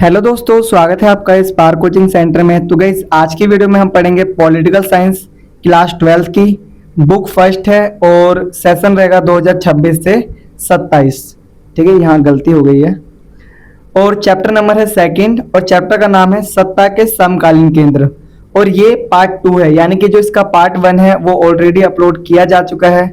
Hello दोस्तों, स्वागत है आपका इस पार कोचिंग सेंटर में। तो गाइस, आज की वीडियो में हम पढ़ेंगे पॉलिटिकल साइंस क्लास 12 की। बुक फर्स्ट है और सेशन रहेगा 2026 से 27। ठीक है, यहाँ गलती हो गई है। और चैप्टर नंबर है सेकंड और चैप्टर का नाम है सत्ता के समकालीन केंद्र। और ये पार्ट 2 है, यानी कि जो इसका पार्ट 1 है वो ऑलरेडी अपलोड किया जा चुका है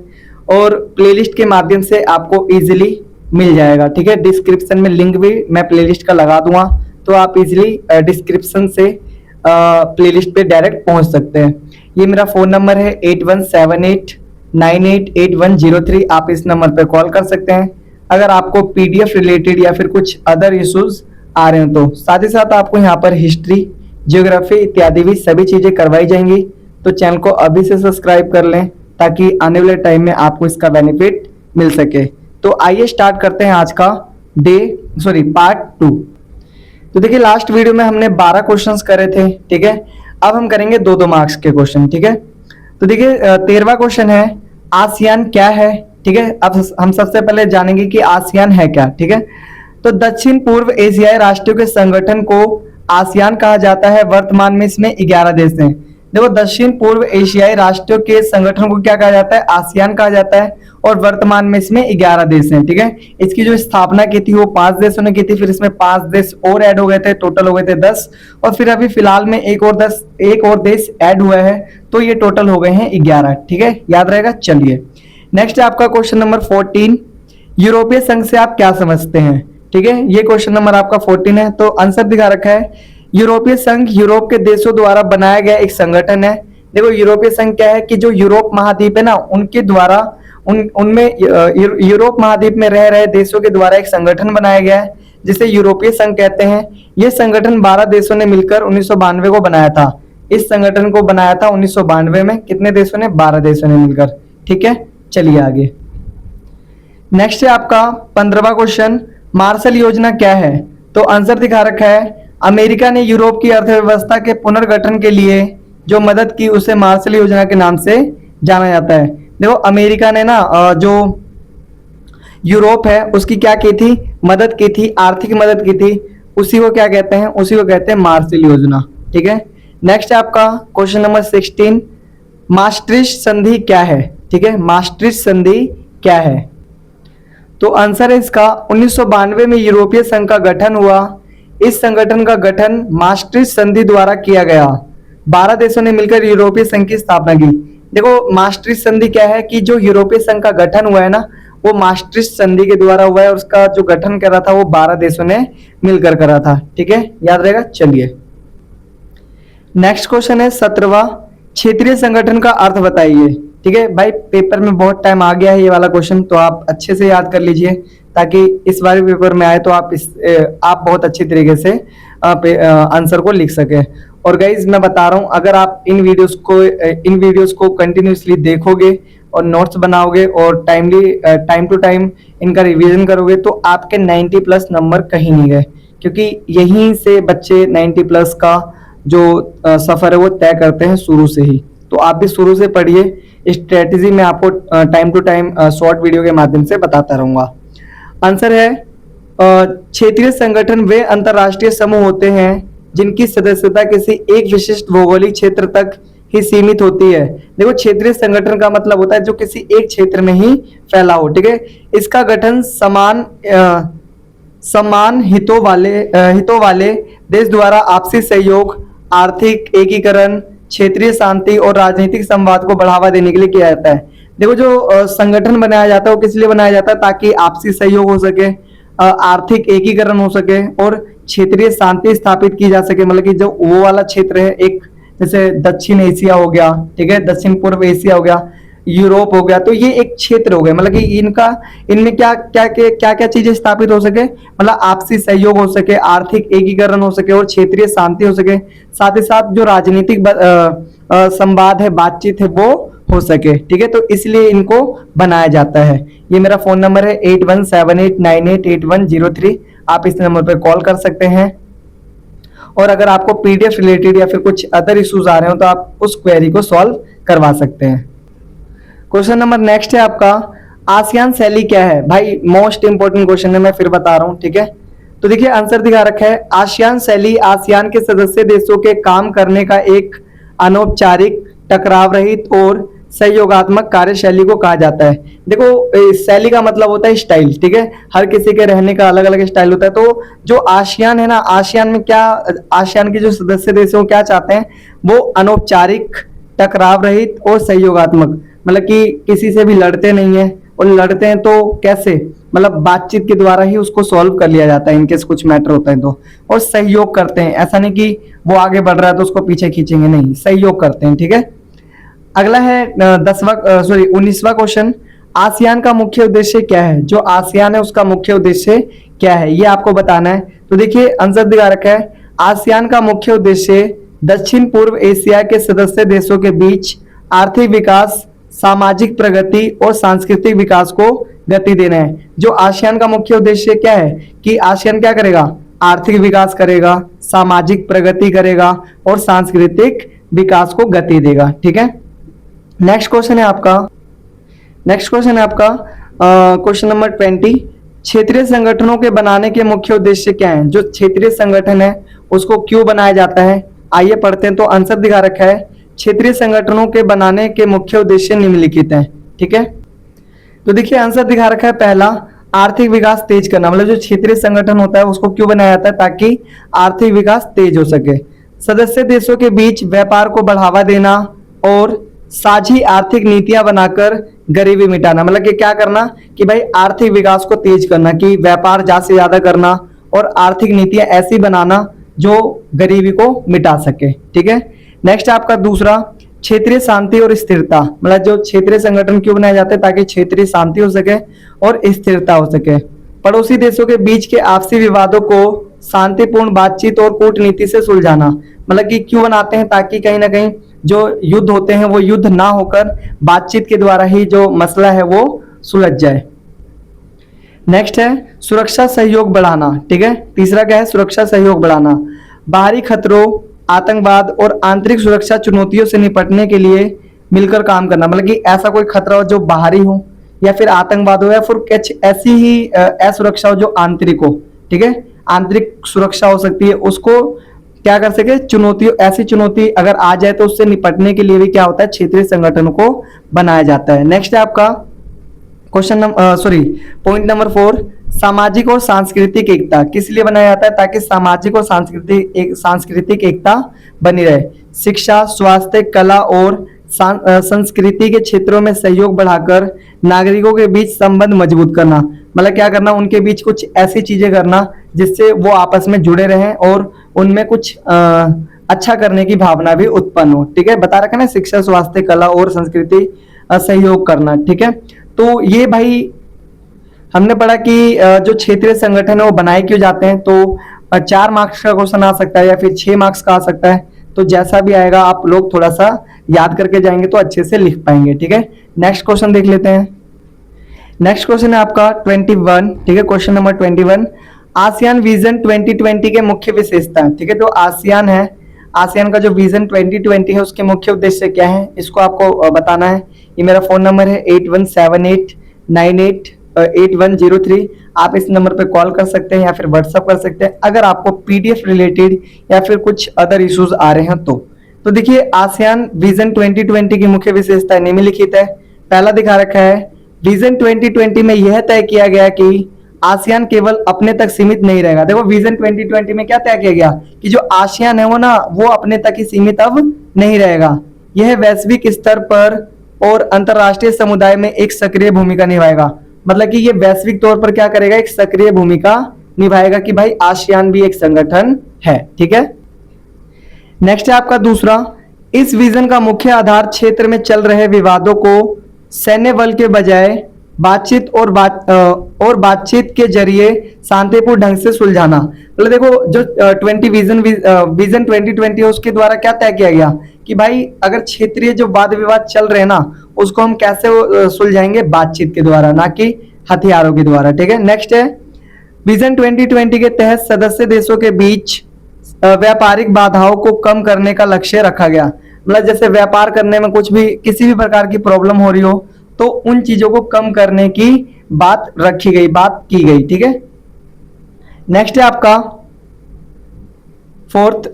और प्लेलिस्ट के माध्यम से आपको इजीली मिल जाएगा। ठीक है, डिस्क्रिप्शन में लिंक भी मैं प्लेलिस्ट का लगा दूंगा, तो आप इजीली डिस्क्रिप्शन से प्लेलिस्ट पे डायरेक्ट पहुंच सकते हैं। ये मेरा फ़ोन नंबर है 8178988103। आप इस नंबर पे कॉल कर सकते हैं अगर आपको पीडीएफ रिलेटेड या फिर कुछ अदर इश्यूज आ रहे हैं तो। साथ ही साथ आपको यहाँ पर हिस्ट्री, ज्योग्राफी इत्यादि भी सभी चीज़ें करवाई जाएंगी। तो चैनल को अभी से सब्सक्राइब कर लें ताकि आने वाले टाइम में आपको इसका बेनिफिट मिल सके। तो आइए स्टार्ट करते हैं आज का पार्ट 2। तो देखिए, लास्ट वीडियो में हमने 12 क्वेश्चंस करे थे। ठीक है, अब हम करेंगे 2-2 मार्क्स के क्वेश्चन। ठीक है, तो देखिए 13वां क्वेश्चन है आसियान क्या है। ठीक है, अब हम सबसे पहले जानेंगे कि आसियान है क्या। ठीक है, तो दक्षिण पूर्व एशियाई राष्ट्रों के संगठन को आसियान कहा जाता है। वर्तमान में इसमें 11 देश हैं। देखो, दक्षिण पूर्व एशियाई राष्ट्रों के संगठन को क्या कहा जाता है? आसियान कहा जाता है। और वर्तमान में इसमें 11 देश हैं। ठीक है, इसकी जो स्थापना की थी वो 5 देशों ने की थी, फिर इसमें 5 देश और ऐड हो गए थे, टोटल हो गए थे 10। और फिर अभी फिलहाल में एक और देश ऐड हुआ है, तो ये टोटल हो गए हैं 11। ठीक है, याद रहेगा। चलिए नेक्स्ट है आपका क्वेश्चन नंबर 14। यूरोपीय संघ से आप क्या समझते हैं? ठीक है, ये क्वेश्चन नंबर आपका 14 है। तो आंसर दिखा रखा है, यूरोपीय संघ यूरोप के देशों द्वारा बनाया गया एक संगठन है। देखो, यूरोपीय संघ क्या है कि जो यूरोप महाद्वीप है ना, उनके द्वारा उनमें यूरोप महाद्वीप में रह रहे देशों के द्वारा एक संगठन बनाया गया है जिसे यूरोपीय संघ कहते हैं। यह संगठन 12 देशों ने मिलकर 1992 को बनाया था। इस संगठन को बनाया था 1992 में। कितने देशों ने? 12 देशों ने मिलकर। ठीक है, चलिए आगे। नेक्स्ट है आपका 15वां क्वेश्चन, मार्शल योजना क्या है? तो आंसर दिखा रखा है, अमेरिका ने यूरोप की अर्थव्यवस्था के पुनर्गठन के लिए जो मदद की उसे मार्शल योजना के नाम से जाना जाता है। देखो, अमेरिका ने ना जो यूरोप है उसकी क्या की थी? मदद की थी, आर्थिक मदद की थी। उसी को क्या कहते हैं? उसी को कहते हैं मार्शल योजना। ठीक है, नेक्स्ट है आपका क्वेश्चन नंबर 16, maastricht संधि क्या है? ठीक है, maastricht संधि क्या है? तो आंसर है इसका 1992 में यूरोपीय संघ का गठन हुआ। इस संगठन का गठन maastricht संधि द्वारा किया गया। 12 देशों ने मिलकर यूरोपीय संघ की स्थापना की। देखो, maastricht संधि क्या है कि जो यूरोपीय संघ का गठन हुआ है ना, वो maastricht संधि के द्वारा हुआ है और उसका जो गठन करा था वो 12 देशों ने मिलकर करा था। ठीक है, याद रहेगा। चलिए नेक्स्ट क्वेश्चन है 17वां, क्षेत्रीय संगठन का अर्थ बताइए। ठीक है भाई, पेपर में बहुत टाइम आ गया है ये वाला क्वेश्चन, तो आप अच्छे से याद कर लीजिए ताकि इस बार पेपर में आए तो आप बहुत अच्छी तरीके से आंसर को लिख सके। और गाइज, मैं बता रहा हूँ, अगर आप इन वीडियोस को कंटिन्यूसली देखोगे और नोट्स बनाओगे और टाइम टू टाइम इनका रिवीजन करोगे तो आपके 90 प्लस नंबर कहीं नहीं गए, क्योंकि यहीं से बच्चे 90 प्लस का जो सफर है वो तय करते हैं शुरू से ही। तो आप भी शुरू से पढ़िए। स्ट्रेटेजी में आपको time to time short video के माध्यम से बताता रहूंगा। आंसर है, क्षेत्रीय संगठन वे अंतरराष्ट्रीय समूह होते हैं जिनकी सदस्यता किसी एक विशिष्ट भौगोलिक क्षेत्र तक ही सीमित होती है। देखो, क्षेत्रीय संगठन का मतलब होता है जो किसी एक क्षेत्र में ही फैला हो। ठीक है, इसका गठन समान हितों वाले देश द्वारा आपसी सहयोग, आर्थिक एकीकरण, क्षेत्रीय शांति और राजनीतिक संवाद को बढ़ावा देने के लिए किया जाता है। देखो, जो संगठन बनाया जाता है वो किस लिए बनाया जाता है? ताकि आपसी सहयोग हो सके, आर्थिक एकीकरण हो सके और क्षेत्रीय शांति स्थापित की जा सके। मतलब कि जो वो वाला क्षेत्र है, एक जैसे दक्षिण एशिया हो गया, ठीक है, दक्षिण पूर्व एशिया हो गया, यूरोप हो गया, तो ये एक क्षेत्र हो गया। मतलब कि इनमें क्या चीजें स्थापित हो सके? मतलब आपसी सहयोग हो सके, आर्थिक एकीकरण हो सके और क्षेत्रीय शांति हो सके। साथ ही साथ जो राजनीतिक संवाद है, बातचीत है, वो हो सके। ठीक है, तो इसलिए इनको बनाया जाता है। ये मेरा फोन नंबर है 8178988103। आप इस नंबर पर कॉल कर सकते हैं। और अगर आपको पीडीएफ रिलेटेड या फिर कुछ अदर इश्यूज आ रहे हो तो आप उस क्वेरी को सॉल्व करवा सकते हैं। क्वेश्चन नंबर नेक्स्ट है आपका, आसियान शैली क्या है? भाई मोस्ट इंपोर्टेंट क्वेश्चन है, मैं फिर बता रहा हूँ। ठीक है, तो देखिए आंसर दिखा रखा है, आसियान शैली आसियान के सदस्य देशों के काम करने का एक अनौपचारिक, टकराव रहित और सहयोगात्मक कार्यशैली को कहा जाता है। देखो शैली का मतलब होता है स्टाइल, ठीक है, हर किसी के रहने का अलग अलग स्टाइल होता है। तो जो आसियान है ना, आसियान में क्या, आसियान के जो सदस्य देश हैं वो क्या चाहते हैं, वो अनौपचारिक, टकराव रहित और सहयोगात्मक, मतलब कि किसी से भी लड़ते नहीं है, और लड़ते हैं तो कैसे, मतलब बातचीत के द्वारा ही उसको सॉल्व कर लिया जाता है इनकेस कुछ मैटर होता है तो। और सहयोग करते हैं, ऐसा नहीं कि वो आगे बढ़ रहा है तो उसको पीछे खींचेंगे, नहीं, सहयोग करते हैं, ठीक है। अगला है 19वां क्वेश्चन, आसियान का मुख्य उद्देश्य क्या है। जो आसियान है उसका मुख्य उद्देश्य क्या है, ये आपको बताना है। तो देखिए आंसर दिखा रखा है, आसियान का मुख्य उद्देश्य दक्षिण पूर्व एशिया के सदस्य देशों के बीच आर्थिक विकास, सामाजिक प्रगति और सांस्कृतिक विकास को गति देना है। जो आसियान का मुख्य उद्देश्य क्या है कि आसियान क्या करेगा, आर्थिक विकास करेगा, सामाजिक प्रगति करेगा और सांस्कृतिक विकास को गति देगा, ठीक है। नेक्स्ट क्वेश्चन है आपका क्वेश्चन नंबर 20, क्षेत्रीय संगठनों के बनाने के मुख्य उद्देश्य क्या है। जो क्षेत्रीय संगठन है उसको क्यों बनाया जाता है, आइए पढ़ते हैं। तो आंसर दिखा रखा है, क्षेत्रीय संगठनों के बनाने के मुख्य उद्देश्य निम्नलिखित हैं, ठीक है। तो देखिए आंसर दिखा रखा है, पहला आर्थिक विकास तेज करना, मतलब जो क्षेत्रीय संगठन होता है उसको क्यों बनाया जाता है, ताकि आर्थिक विकास तेज हो सके। सदस्य देशों के बीच व्यापार को बढ़ावा देना और साझी आर्थिक नीतियां बनाकर गरीबी मिटाना, मतलब कि क्या करना कि भाई आर्थिक विकास को तेज करना, कि व्यापार ज्यादा से ज्यादा करना और आर्थिक नीतियां ऐसी बनाना जो गरीबी को मिटा सके, ठीक है। नेक्स्ट आपका दूसरा, क्षेत्रीय शांति और स्थिरता, मतलब जो क्षेत्रीय संगठन क्यों बनाए जाते हैं, ताकि क्षेत्रीय शांति हो सके और स्थिरता हो सके। पड़ोसी देशों के बीच के आपसी विवादों को शांतिपूर्ण बातचीत और कूटनीति से सुलझाना, मतलब कि क्यों बनाते हैं, ताकि कहीं ना कहीं जो युद्ध होते हैं वो युद्ध ना होकर बातचीत के द्वारा ही जो मसला है वो सुलझ जाए। नेक्स्ट है सुरक्षा सहयोग बढ़ाना, ठीक है। तीसरा क्या है, सुरक्षा सहयोग बढ़ाना, बाहरी खतरों, आतंकवाद और आंतरिक सुरक्षा चुनौतियों से निपटने के लिए मिलकर काम करना, मतलब कि ऐसा कोई खतरा हो जो बाहरी हो, या फिर आतंकवाद हो, या फिर कुछ ऐसी ही असुरक्षा हो जो आंतरिक हो, ठीक है। आंतरिक सुरक्षा हो सकती है, उसको क्या कर सके, चुनौती, ऐसी चुनौती अगर आ जाए तो उससे निपटने के लिए भी क्या होता है, क्षेत्रीय संगठनों को बनाया जाता है। नेक्स्ट है आपका पॉइंट नंबर 4, सामाजिक और सांस्कृतिक एकता किस लिए बनाया जाता है, ताकि सामाजिक और सांस्कृतिक एकता बनी रहे। शिक्षा, स्वास्थ्य, कला और संस्कृति के क्षेत्रों में सहयोग बढ़ाकर नागरिकों के बीच संबंध मजबूत करना, मतलब क्या करना, उनके बीच कुछ ऐसी चीजें करना जिससे वो आपस में जुड़े रहें और उनमें कुछ अच्छा करने की भावना भी उत्पन्न हो, ठीक है। बता रखा ना, शिक्षा, स्वास्थ्य, कला और संस्कृति सहयोग करना, ठीक है। तो ये भाई हमने पढ़ा कि जो क्षेत्रीय संगठन है वो बनाए क्यों जाते हैं। तो 4 मार्क्स का क्वेश्चन आ सकता है या फिर 6 मार्क्स का आ सकता है, तो जैसा भी आएगा आप लोग थोड़ा सा याद करके जाएंगे तो अच्छे से लिख पाएंगे, ठीक है। नेक्स्ट क्वेश्चन देख लेते हैं। नेक्स्ट क्वेश्चन है आपका 21, ठीक है, क्वेश्चन नंबर 21, आसियान विजन 2020 के मुख्य विशेषता, ठीक है। तो आसियान है, आसियान का जो विजन 2020 है उसके मुख्य उद्देश्य क्या है, इसको आपको बताना है। ये मेरा फोन नंबर है 8178988103, आप इस नंबर पे कॉल कर सकते हैं या फिर व्हाट्सअप कर सकते हैं अगर आपको पीडीएफ रिलेटेड या फिर कुछ अदर इश्यूज आ रहे हैं तो देखिए आसियान विजन 2020 की मुख्य विशेषता निम्नलिखित है। पहला दिखा रखा है, विजन 2020 में यह तय किया गया कि आसियान केवल अपने तक सीमित नहीं रहेगा। देखो विजन 2020 में क्या तय किया गया कि जो आसियान है वो अपने तक ही सीमित अब नहीं रहेगा, यह वैश्विक स्तर पर और अंतरराष्ट्रीय समुदाय में एक सक्रिय भूमिका निभाएगा, मतलब कि ये वैश्विक तौर पर क्या करेगा, एक सक्रिय भूमिका निभाएगा कि भाई आसियान भी एक संगठन है, ठीक है। नेक्स्ट है आपका दूसरा, इस विजन का मुख्य आधार क्षेत्र में चल रहे विवादों को सैन्य बल के बजाय बातचीत और बातचीत के जरिए शांतिपूर्ण ढंग से सुलझाना। मतलब देखो जो विजन 2020 है उसके द्वारा क्या तय किया गया कि भाई अगर क्षेत्रीय जो वाद विवाद चल रहे हैं ना उसको हम कैसे सुलझाएंगे, बातचीत के द्वारा, ना कि हथियारों के द्वारा, ठीक है। नेक्स्ट है, विजन 2020 के तहत सदस्य देशों के बीच व्यापारिक बाधाओं को कम करने का लक्ष्य रखा गया। मतलब जैसे व्यापार करने में कुछ भी किसी भी प्रकार की प्रॉब्लम हो रही हो तो उन चीजों को कम करने की बात रखी गई, बात की गई, ठीक है। नेक्स्ट है आपका फोर्थ,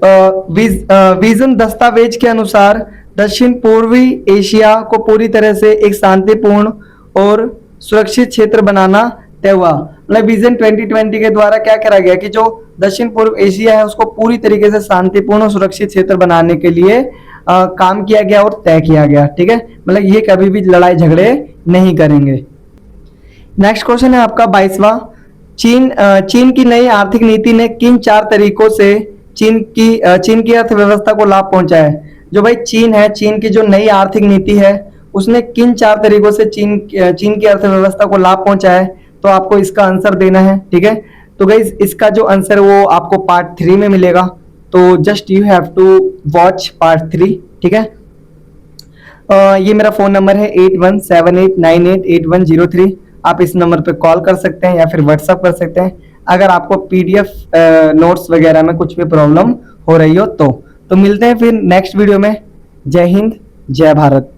विजन दस्तावेज के अनुसार दक्षिण पूर्वी एशिया को पूरी तरह से एक शांतिपूर्ण और सुरक्षित क्षेत्र बनाना तय हुआ। मतलब विजन 2020 के द्वारा क्या करा गया कि जो दक्षिण पूर्व एशिया है उसको पूरी तरीके से शांतिपूर्ण और सुरक्षित क्षेत्र बनाने के लिए काम किया गया और तय किया गया। ठीक है, मतलब ये कभी भी लड़ाई झगड़े नहीं करेंगे। नेक्स्ट क्वेश्चन है आपका 22वां, चीन की नई आर्थिक नीति ने किन 4 तरीकों से चीन की अर्थव्यवस्था को लाभ पहुंचा है। जो भाई चीन है, चीन की जो नई आर्थिक नीति है उसने किन 4 तरीकों से चीन की अर्थव्यवस्था को लाभ पहुंचा है, तो आपको इसका आंसर देना है। ठीक है, तो गाइस इसका जो आंसर वो आपको पार्ट 3 में मिलेगा, तो just you have to watch part 3। ठीक है, ये मेरा फोन नंबर है 8178988103। आप इस नंबर पे कॉल कर सकते हैं या फिर व्हाट्सअप कर सकते हैं अगर आपको पीडीएफ नोट्स वगैरह में कुछ भी प्रॉब्लम हो रही हो तो मिलते हैं फिर नेक्स्ट वीडियो में। जय हिंद, जय भारत।